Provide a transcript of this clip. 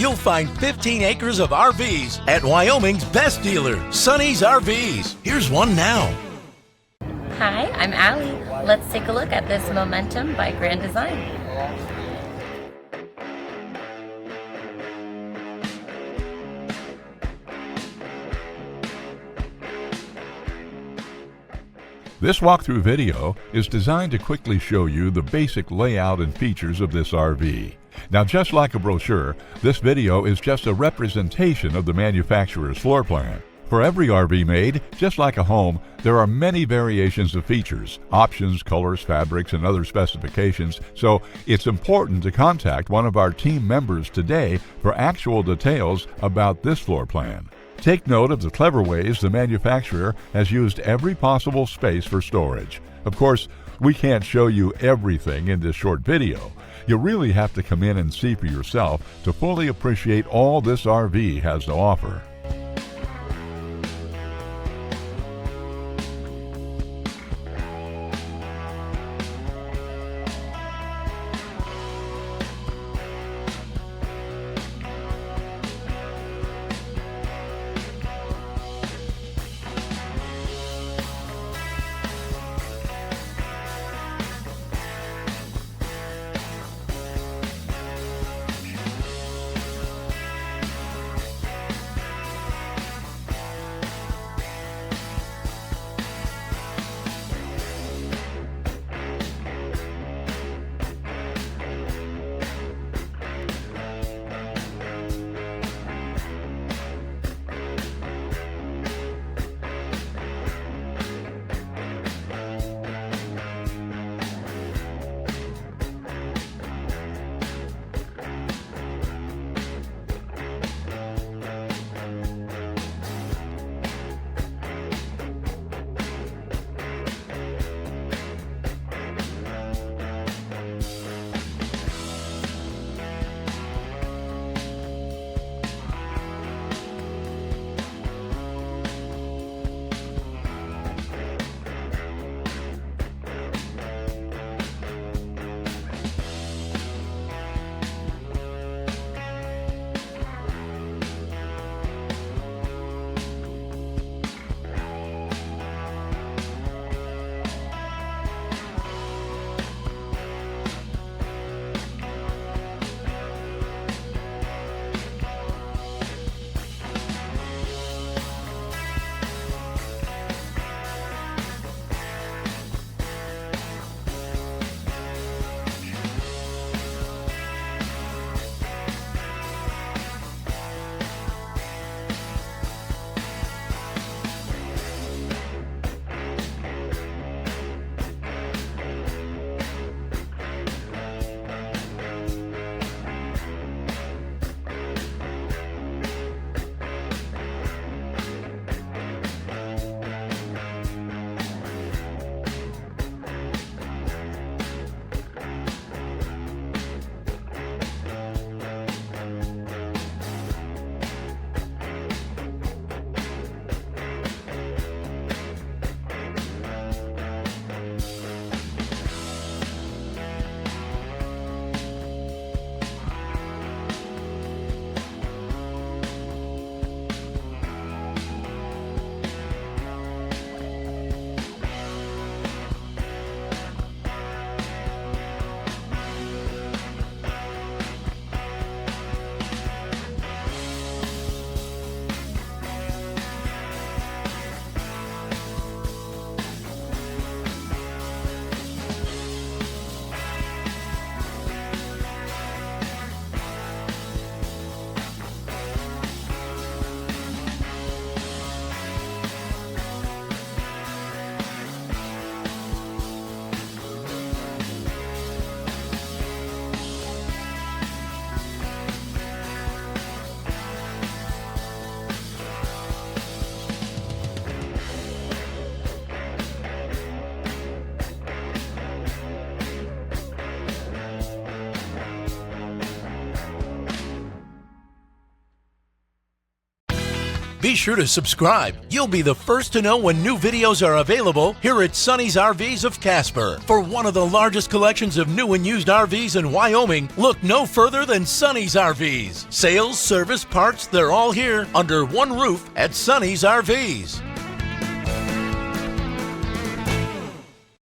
you'll find 15 acres of RVs at Wyoming's best dealer, Sonny's RVs. Here's one now. Hi, I'm Allie. Let's take a look at this Momentum by Grand Design. This walkthrough video is designed to quickly show you the basic layout and features of this RV. Now, just like a brochure, this video is just a representation of the manufacturer's floor plan. For every RV made, just like a home, there are many variations of features, options, colors, fabrics, and other specifications, so it's important to contact one of our team members today for actual details about this floor plan. Take note of the clever ways the manufacturer has used every possible space for storage. Of course, we can't show you everything in this short video. You really have to come in and see for yourself to fully appreciate all this RV has to offer. Be sure to subscribe. You'll be the first to know when new videos are available here at Sonny's RVs of Casper. For one of the largest collections of new and used RVs in Wyoming, look no further than Sonny's RVs. Sales, service, parts, they're all here under one roof at Sonny's RVs.